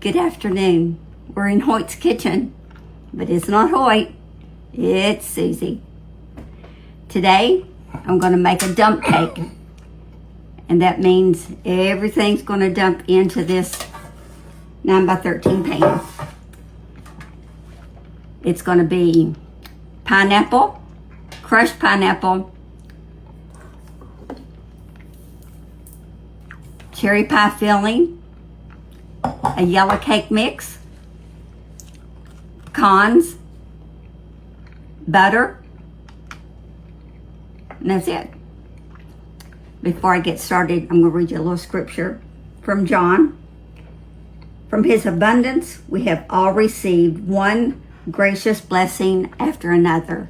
Good afternoon. We're in Hoyt's kitchen, but it's not Hoyt, it's Susie. Today, I'm going to make a dump cake, and that means everything's going to dump into this 9x13 pan. It's going to be pineapple, crushed pineapple, cherry pie filling, a yellow cake mix, pecans, butter, and that's it. Before I get started, I'm going to read you a little scripture from John. From his abundance, we have all received one gracious blessing after another.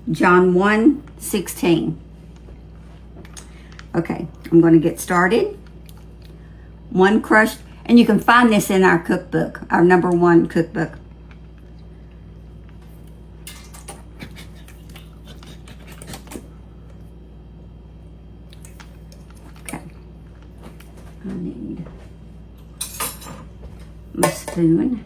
John 1:16. Okay, I'm going to get started. One crushed, and you can find this in our cookbook, our #1 cookbook. Okay, I need my spoon.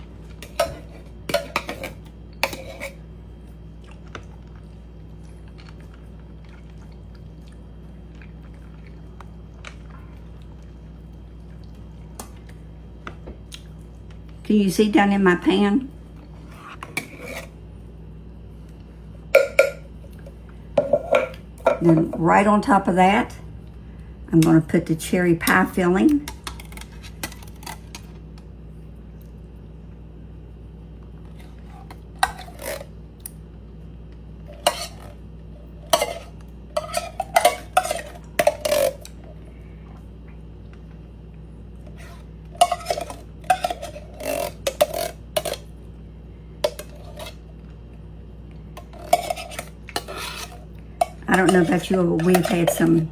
Can you see down in my pan? Then right on top of that, I'm going to put the cherry pie filling. I don't know about you, but we've had some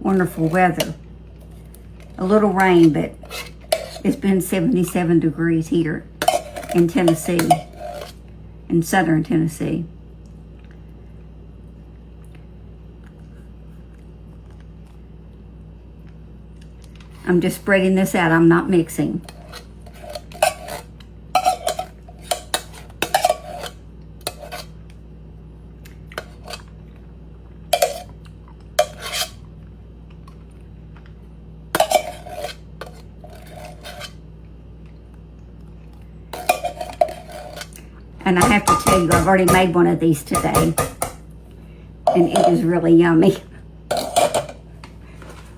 wonderful weather. A little rain, but it's been 77 degrees here in Tennessee, in southern Tennessee. I'm just spreading this out. I'm not mixing. And I have to tell you, I've already made one of these today, and it is really yummy.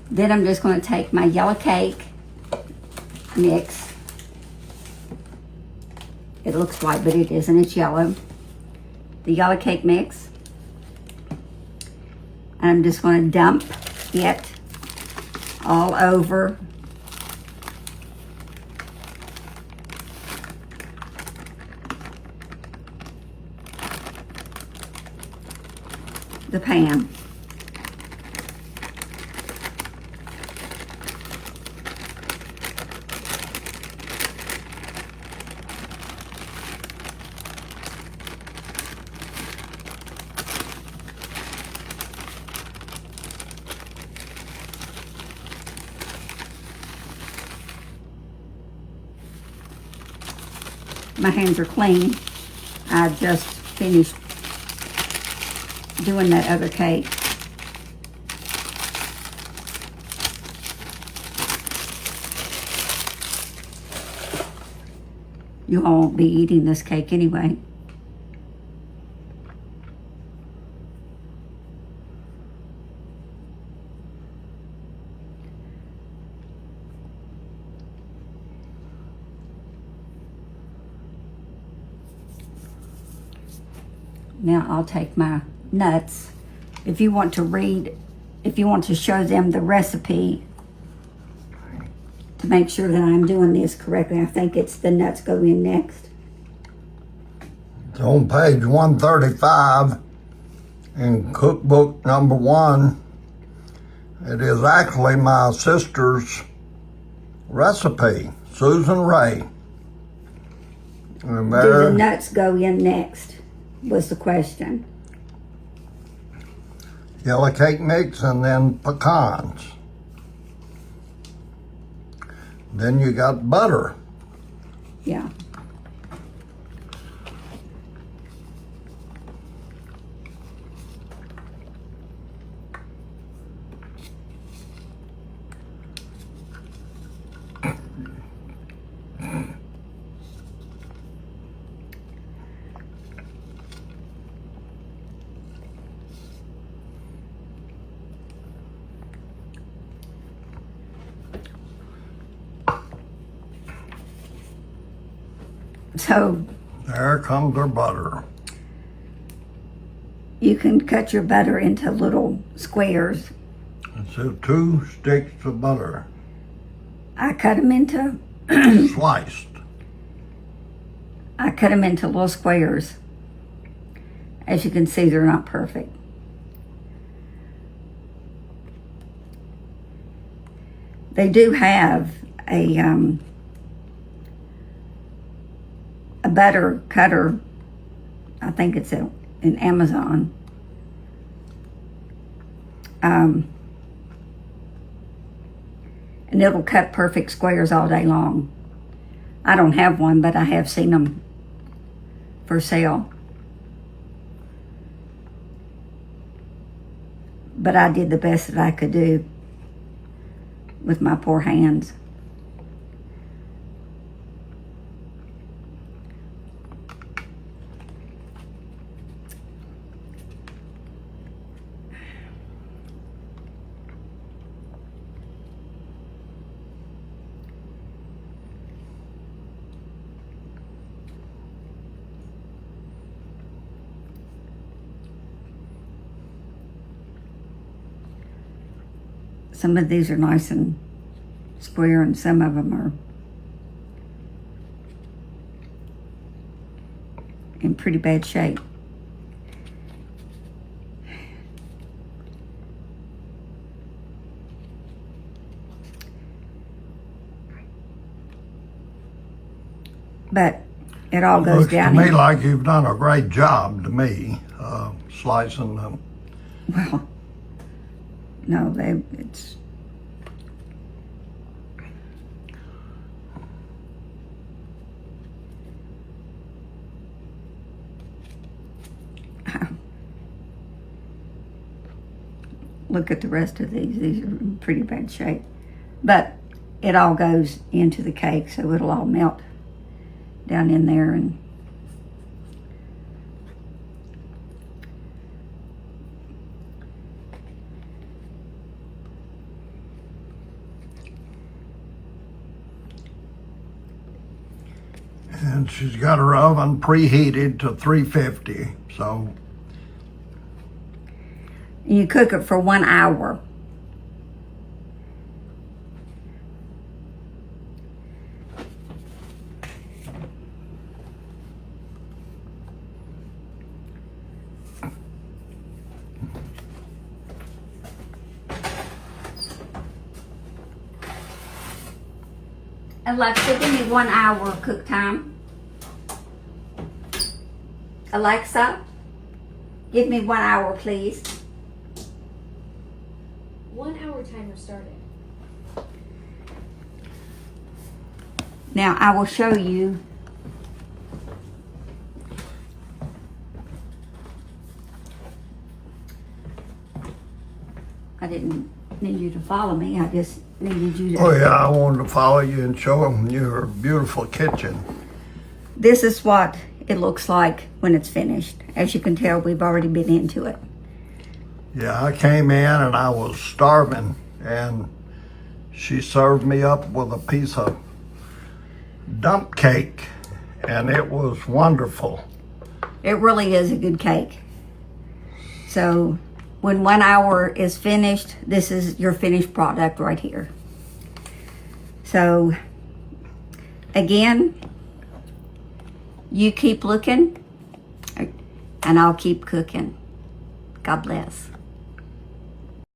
Then I'm just going to take my yellow cake mix. It looks white, but it isn't. It's yellow. The yellow cake mix. And I'm just going to dump it all over the pan. My hands are clean. I just finished doing that other cake. You all won't be eating this cake anyway. Now I'll take my nuts. If you want to show them the recipe to make sure that I'm doing this correctly, I think it's the nuts go in next. It's on page 135 in cookbook #1. It is actually my sister's recipe, Susan Ray. And Do the nuts go in next, was the question. Yellow cake mix and then pecans. Then you got butter. Yeah. So There comes our butter. you can cut your butter into little squares. So 2 sticks of butter I cut them into sliced. little squares. As you can see, they're not perfect. They do have a butter cutter. I think it's in Amazon. And it'll cut perfect squares all day long. I don't have one, but I have seen them for sale. But I did the best that I could do with my poor hands. Some of these are nice and square, and some of them are in pretty bad shape. But it all goes Looks to down me in. like you've done a great job to me, slicing them. Well, no, it's look at the rest of these. These are in pretty bad shape. But it all goes into the cake, so it'll all melt down in there. And she's got her oven preheated to 350. So And you cook it for 1 hour. Alexa, give me 1 hour cook time. Alexa, give me 1 hour, please. 1 hour timer started. Now I will show you I didn't need you to follow me. I just needed you to. oh yeah, I wanted to follow you and show them your beautiful kitchen. This is what it looks like when it's finished. As you can tell, we've already been into it. Yeah, I came in and I was starving, and she served me up with a piece of dump cake, and it was wonderful. It really is a good cake. So when 1 hour is finished, this is your finished product right here. So again, you keep looking and I'll keep cooking. God bless.